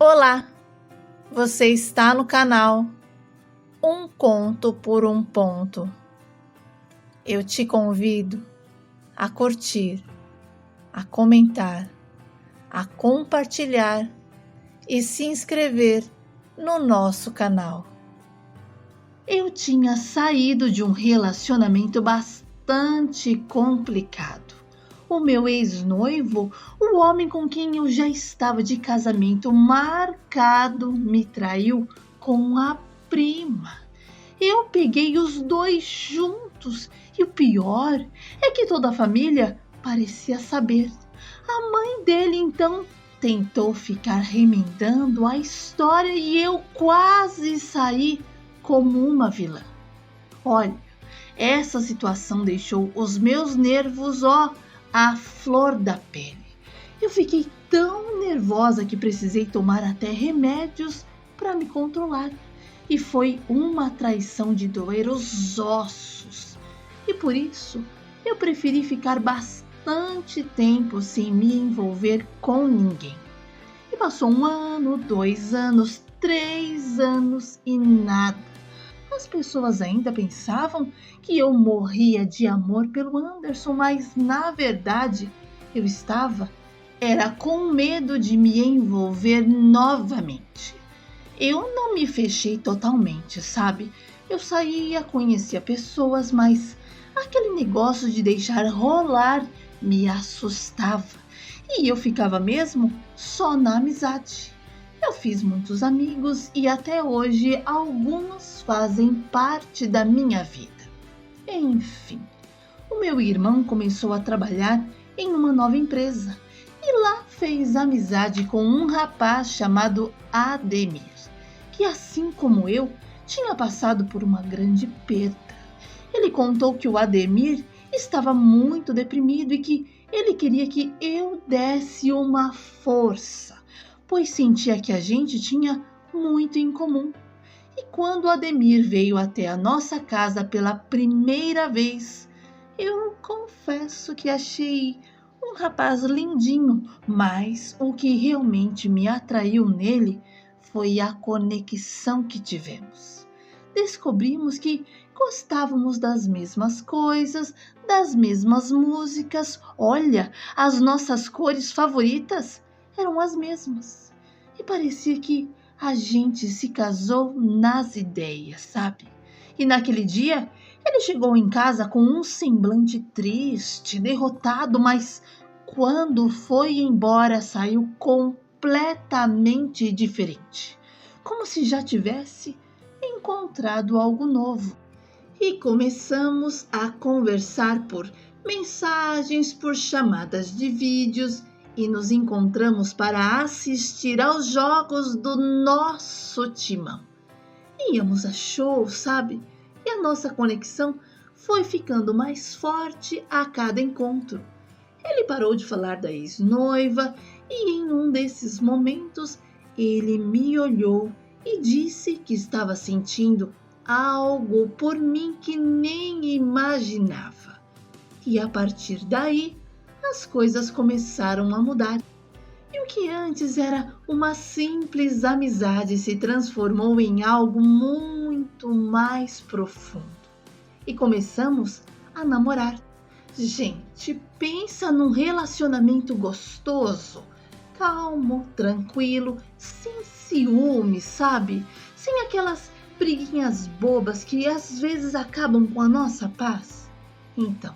Olá, você está no canal Um Conto por um Ponto. Eu te convido a curtir, a comentar, a compartilhar e se inscrever no nosso canal. Eu tinha saído de um relacionamento bastante complicado. O meu ex-noivo, o homem com quem eu já estava de casamento marcado, me traiu com a prima. Eu peguei os dois juntos e o pior é que toda a família parecia saber. A mãe dele então tentou ficar remendando a história e eu quase saí como uma vilã. Olha, essa situação deixou os meus nervos, à flor da pele. Eu fiquei tão nervosa que precisei tomar até remédios para me controlar. E foi uma traição de doer os ossos. E por isso, eu preferi ficar bastante tempo sem me envolver com ninguém. E passou 1 ano, 2 anos, 3 anos e nada. As pessoas ainda pensavam que eu morria de amor pelo Anderson, mas na verdade eu era com medo de me envolver novamente. Eu não me fechei totalmente, sabe? Eu saía, conhecia pessoas, mas aquele negócio de deixar rolar me assustava. E eu ficava mesmo só na amizade. Eu fiz muitos amigos e até hoje alguns fazem parte da minha vida. Enfim, o meu irmão começou a trabalhar em uma nova empresa e lá fez amizade com um rapaz chamado Ademir, que assim como eu, tinha passado por uma grande perda. Ele contou que o Ademir estava muito deprimido e que ele queria que eu desse uma força, pois sentia que a gente tinha muito em comum. E quando o Ademir veio até a nossa casa pela primeira vez, eu confesso que achei um rapaz lindinho, mas o que realmente me atraiu nele foi a conexão que tivemos. Descobrimos que gostávamos das mesmas coisas, das mesmas músicas. Olha, as nossas cores favoritas eram as mesmas. E parecia que a gente se casou nas ideias, sabe? E naquele dia, ele chegou em casa com um semblante triste, derrotado, mas quando foi embora, saiu completamente diferente, como se já tivesse encontrado algo novo. E começamos a conversar por mensagens, por chamadas de vídeos e nos encontramos para assistir aos jogos do nosso timão. Íamos a shows, sabe? E a nossa conexão foi ficando mais forte a cada encontro. Ele parou de falar da ex-noiva e em um desses momentos ele me olhou e disse que estava sentindo algo por mim que nem imaginava. E a partir daí, as coisas começaram a mudar. E o que antes era uma simples amizade se transformou em algo muito mais profundo. E começamos a namorar. Gente, pensa num relacionamento gostoso, calmo, tranquilo, sem ciúme, sabe? Sem aquelas briguinhas bobas que às vezes acabam com a nossa paz. Então,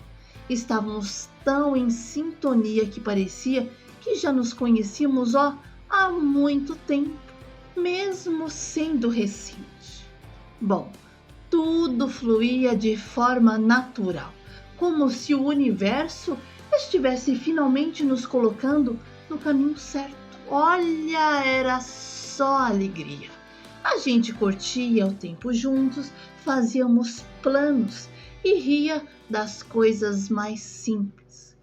estávamos tão em sintonia que parecia que já nos conhecíamos, há muito tempo, mesmo sendo recente. Bom, tudo fluía de forma natural, como se o universo estivesse finalmente nos colocando no caminho certo. Olha, era só alegria. A gente curtia o tempo juntos, fazíamos planos e ria das coisas mais simples.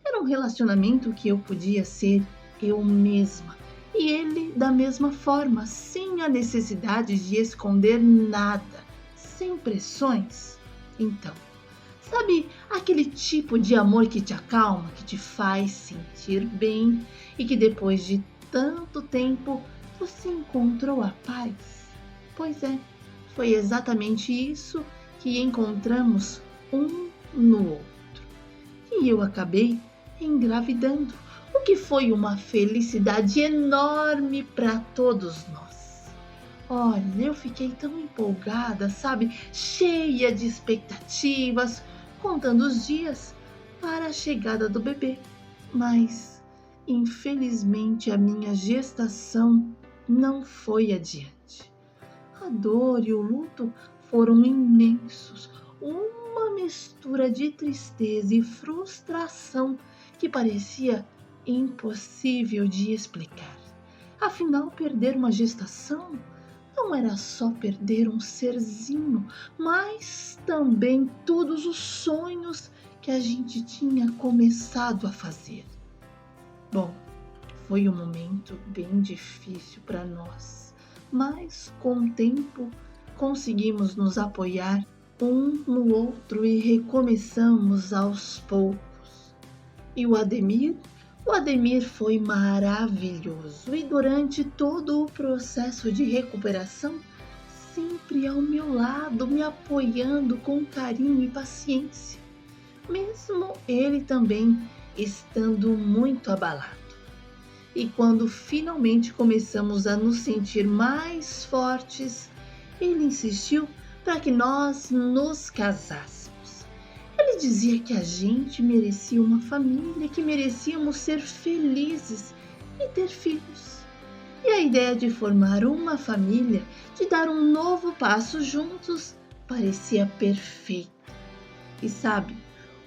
Era um relacionamento que eu podia ser eu mesma e ele da mesma forma, sem a necessidade de esconder nada, sem pressões. Então, sabe aquele tipo de amor que te acalma, que te faz sentir bem e que depois de tanto tempo Você encontrou a paz? Pois é, foi exatamente isso que encontramos um no outro. E eu acabei engravidando, o que foi uma felicidade enorme para todos nós. Olha, eu fiquei tão empolgada, sabe? Cheia de expectativas, contando os dias para a chegada do bebê. Mas, infelizmente, a minha gestação não foi adiante. A dor e o luto foram imensos, uma mistura de tristeza e frustração que parecia impossível de explicar. Afinal, perder uma gestação não era só perder um serzinho, mas também todos os sonhos que a gente tinha começado a fazer. Bom, foi um momento bem difícil para nós, mas com o tempo conseguimos nos apoiar um no outro e recomeçamos aos poucos. E o Ademir foi maravilhoso e durante todo o processo de recuperação, sempre ao meu lado, me apoiando com carinho e paciência, mesmo ele também estando muito abalado. E quando finalmente começamos a nos sentir mais fortes, ele insistiu para que nós nos casássemos. Ele dizia que a gente merecia uma família, que merecíamos ser felizes e ter filhos. E a ideia de formar uma família, de dar um novo passo juntos, parecia perfeita. E sabe,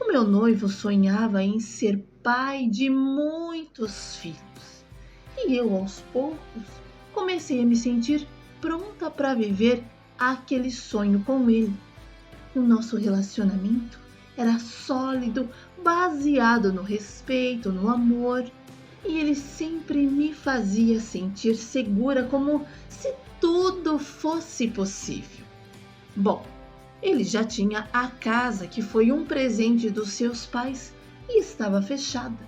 o meu noivo sonhava em ser pai de muitos filhos. E eu, aos poucos, comecei a me sentir pronta para viver aquele sonho com ele. O nosso relacionamento era sólido, baseado no respeito, no amor, e ele sempre me fazia sentir segura, como se tudo fosse possível. Bom, ele já tinha a casa que foi um presente dos seus pais e estava fechada.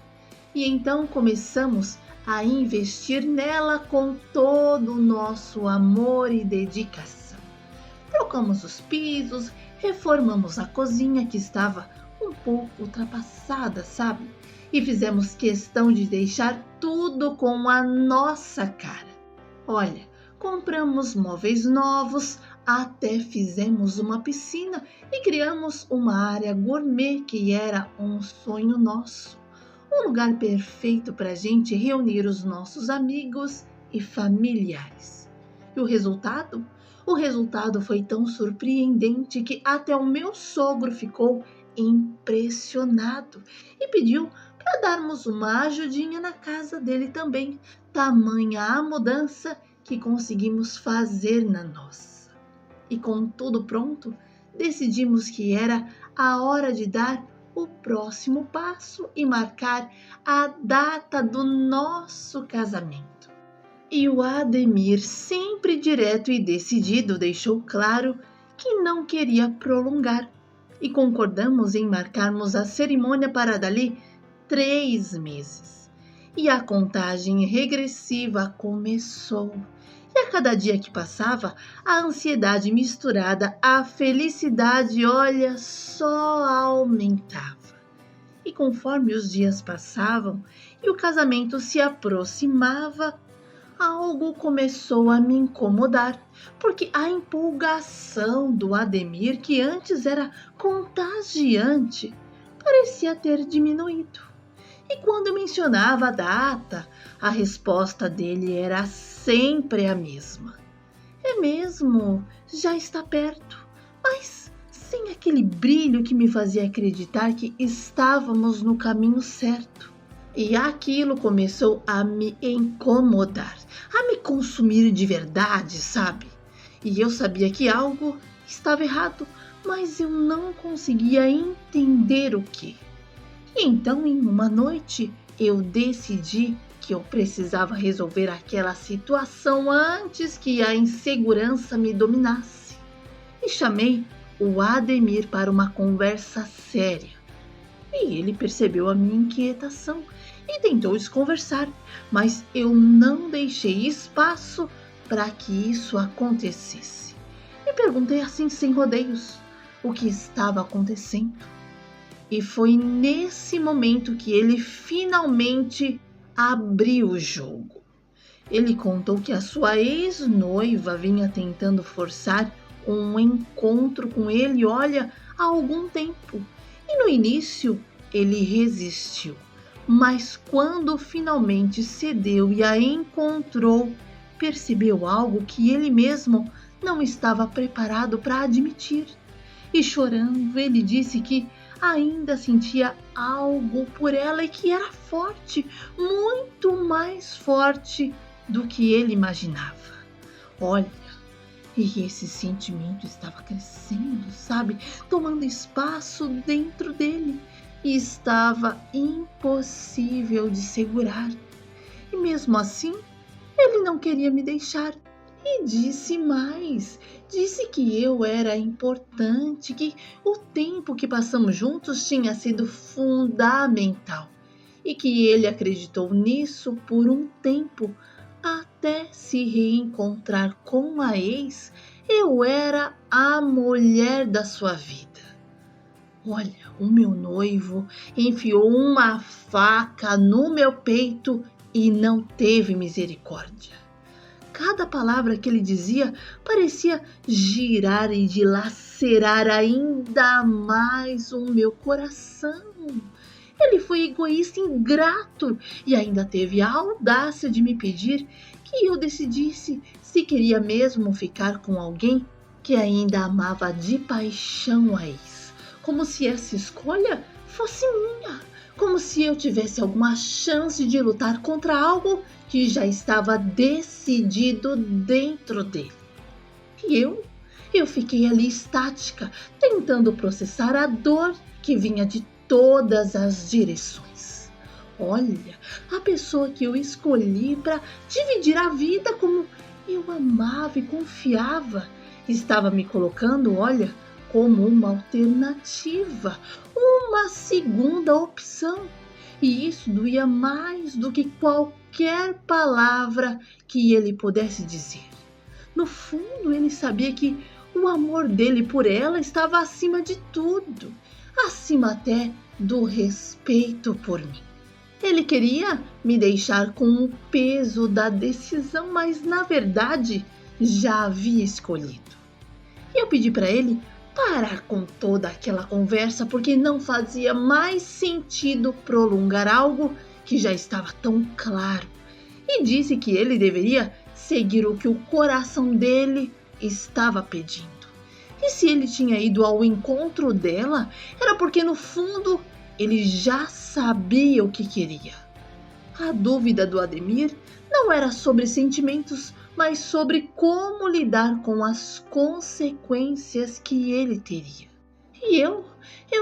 E então começamos a investir nela com todo o nosso amor e dedicação. Trocamos os pisos, reformamos a cozinha que estava um pouco ultrapassada, sabe? E fizemos questão de deixar tudo com a nossa cara. Olha, compramos móveis novos, até fizemos uma piscina e criamos uma área gourmet que era um sonho nosso. Um lugar perfeito para a gente reunir os nossos amigos e familiares. E o resultado? O resultado foi tão surpreendente que até o meu sogro ficou impressionado e pediu para darmos uma ajudinha na casa dele também, tamanha a mudança que conseguimos fazer na nossa. E com tudo pronto, decidimos que era a hora de dar o próximo passo e marcar a data do nosso casamento. E o Ademir, sempre direto e decidido, deixou claro que não queria prolongar e concordamos em marcarmos a cerimônia para dali 3 meses. E a contagem regressiva começou. E a cada dia que passava, a ansiedade misturada à felicidade, olha, só aumentava. E conforme os dias passavam e o casamento se aproximava, algo começou a me incomodar, porque a empolgação do Ademir, que antes era contagiante, parecia ter diminuído. E quando eu mencionava a data, a resposta dele era sempre a mesma. É mesmo, já está perto, mas sem aquele brilho que me fazia acreditar que estávamos no caminho certo. E aquilo começou a me incomodar, a me consumir de verdade, sabe? E eu sabia que algo estava errado, mas eu não conseguia entender o que. E então, em uma noite, eu decidi que eu precisava resolver aquela situação antes que a insegurança me dominasse. E chamei o Ademir para uma conversa séria. E ele percebeu a minha inquietação e tentou desconversar, mas eu não deixei espaço para que isso acontecesse. E perguntei assim sem rodeios o que estava acontecendo. E foi nesse momento que ele finalmente abriu o jogo. Ele contou que a sua ex-noiva vinha tentando forçar um encontro com ele, olha, há algum tempo. E no início ele resistiu, mas quando finalmente cedeu e a encontrou, percebeu algo que ele mesmo não estava preparado para admitir. E chorando, ele disse que ainda sentia algo por ela e que era forte, muito mais forte do que ele imaginava. Olha, e esse sentimento estava crescendo, sabe? Tomando espaço dentro dele e estava impossível de segurar. E mesmo assim, ele não queria me deixar. E disse mais, disse que eu era importante, que o tempo que passamos juntos tinha sido fundamental e que ele acreditou nisso por um tempo, até se reencontrar com a ex, eu era a mulher da sua vida. Olha, o meu noivo enfiou uma faca no meu peito e não teve misericórdia. Cada palavra que ele dizia parecia girar e dilacerar ainda mais o meu coração. Ele foi egoísta, ingrato e ainda teve a audácia de me pedir que eu decidisse se queria mesmo ficar com alguém que ainda amava de paixão a ex. Como se essa escolha fosse minha, como se eu tivesse alguma chance de lutar contra algo que já estava decidido dentro dele. E eu fiquei ali estática, tentando processar a dor que vinha de todas as direções. Olha, a pessoa que eu escolhi para dividir a vida como eu amava e confiava, estava me colocando, olha, como uma alternativa, uma segunda opção. E isso doía mais do que qualquer palavra que ele pudesse dizer. No fundo, ele sabia que o amor dele por ela estava acima de tudo, acima até do respeito por mim. Ele queria me deixar com o peso da decisão, mas na verdade já havia escolhido. E eu pedi para ele parar com toda aquela conversa, porque não fazia mais sentido prolongar algo que já estava tão claro. E disse que ele deveria seguir o que o coração dele estava pedindo. E se ele tinha ido ao encontro dela, era porque no fundo ele já sabia o que queria. A dúvida do Ademir não era sobre sentimentos, mas sobre como lidar com as consequências que ele teria. E eu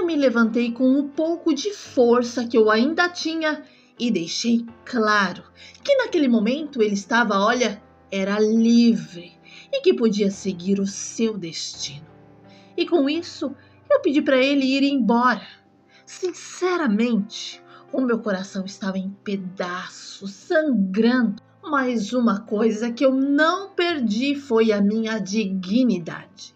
me levantei com um pouco de força que eu ainda tinha e deixei claro que naquele momento ele estava, olha, era livre e que podia seguir o seu destino. E com isso, eu pedi para ele ir embora. Sinceramente, o meu coração estava em pedaços, sangrando. Mas uma coisa que eu não perdi foi a minha dignidade.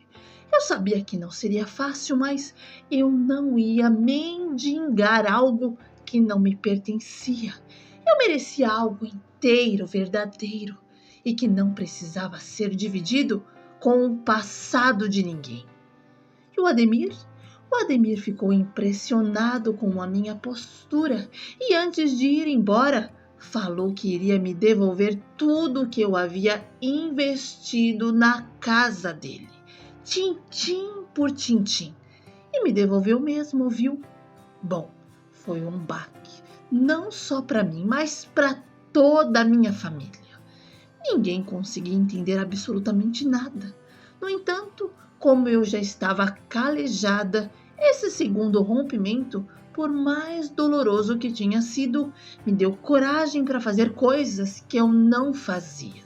Eu sabia que não seria fácil, mas eu não ia mendigar algo que não me pertencia. Eu merecia algo inteiro, verdadeiro e que não precisava ser dividido com o passado de ninguém. E o Ademir ficou impressionado com a minha postura e antes de ir embora, falou que iria me devolver tudo que eu havia investido na casa dele, tintim por tintim. E me devolveu mesmo, viu? Bom, foi um baque, não só para mim, mas para toda a minha família. Ninguém conseguia entender absolutamente nada. No entanto, como eu já estava calejada, esse segundo rompimento, por mais doloroso que tinha sido, me deu coragem para fazer coisas que eu não fazia.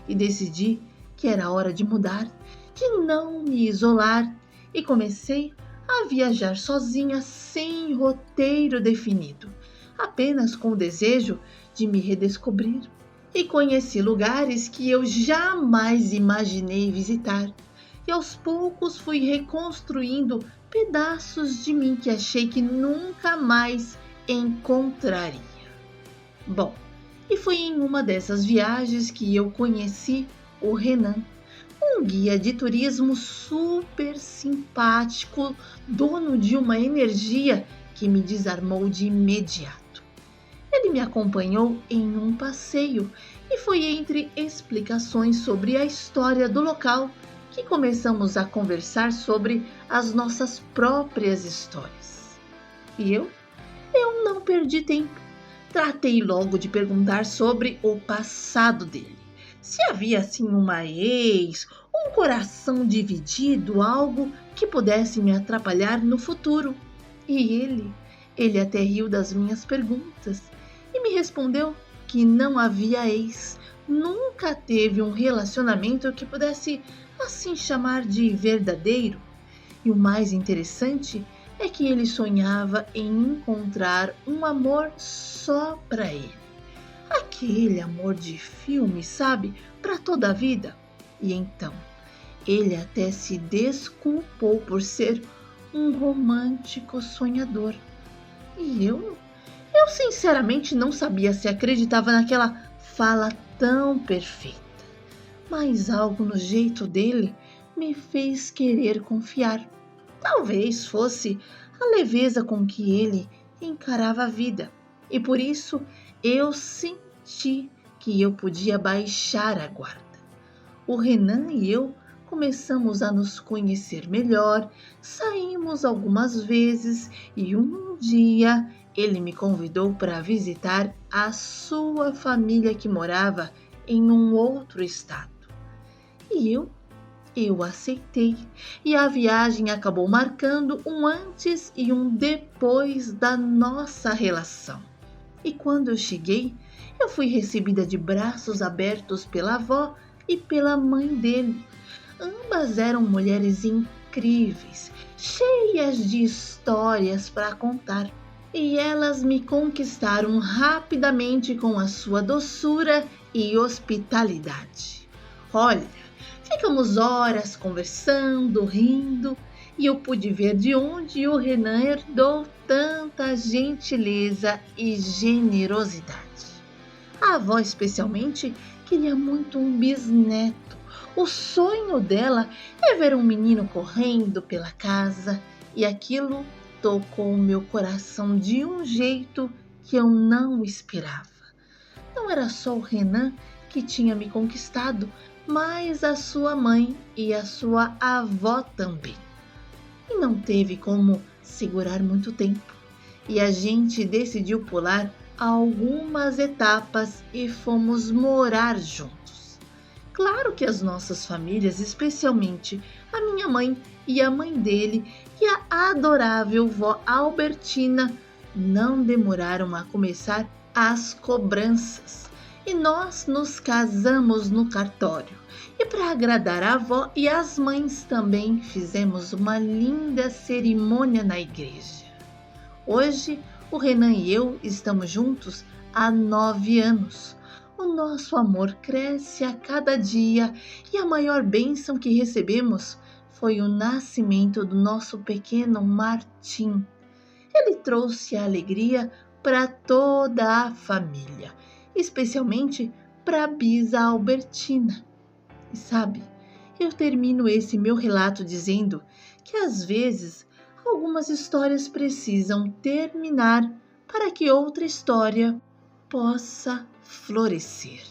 E decidi que era hora de mudar, de não me isolar, e comecei a viajar sozinha sem roteiro definido, apenas com o desejo de me redescobrir. E conheci lugares que eu jamais imaginei visitar. E aos poucos fui reconstruindo pedaços de mim que achei que nunca mais encontraria. Bom, e foi em uma dessas viagens que eu conheci o Renan, um guia de turismo super simpático, dono de uma energia que me desarmou de imediato. Ele me acompanhou em um passeio e foi entre explicações sobre a história do local que começamos a conversar sobre as nossas próprias histórias. E eu não perdi tempo. Tratei logo de perguntar sobre o passado dele. Se havia assim uma ex, um coração dividido, algo que pudesse me atrapalhar no futuro. E ele até riu das minhas perguntas e me respondeu que não havia ex, nunca teve um relacionamento que pudesse assim chamar de verdadeiro. E o mais interessante é que ele sonhava em encontrar um amor só para ele. Aquele amor de filme, sabe? Para toda a vida. E então, ele até se desculpou por ser um romântico sonhador. E eu sinceramente não sabia se acreditava naquela fala tão perfeita. Mas algo no jeito dele me fez querer confiar. Talvez fosse a leveza com que ele encarava a vida. E por isso eu senti que eu podia baixar a guarda. O Renan e eu começamos a nos conhecer melhor, saímos algumas vezes e um dia ele me convidou para visitar a sua família que morava em um outro estado. E eu aceitei, e a viagem acabou marcando um antes e um depois da nossa relação. E quando eu cheguei, eu fui recebida de braços abertos pela avó e pela mãe dele. Ambas eram mulheres incríveis, cheias de histórias para contar. E elas me conquistaram rapidamente com a sua doçura e hospitalidade. Olha, ficamos horas conversando, rindo, e eu pude ver de onde o Renan herdou tanta gentileza e generosidade. A avó, especialmente, queria muito um bisneto. O sonho dela é ver um menino correndo pela casa, e aquilo tocou meu coração de um jeito que eu não esperava. Não era só o Renan que tinha me conquistado, mas a sua mãe e a sua avó também. E não teve como segurar muito tempo. E a gente decidiu pular algumas etapas e fomos morar juntos. Claro que as nossas famílias, especialmente a minha mãe e a mãe dele e a adorável vó Albertina, não demoraram a começar as cobranças. E nós nos casamos no cartório. E para agradar a avó e as mães também fizemos uma linda cerimônia na igreja. Hoje, o Renan e eu estamos juntos há 9 anos. O nosso amor cresce a cada dia e a maior bênção que recebemos foi o nascimento do nosso pequeno Martim. Ele trouxe a alegria para toda a família, especialmente para a bisa Albertina. E sabe, eu termino esse meu relato dizendo que às vezes algumas histórias precisam terminar para que outra história possa florescer.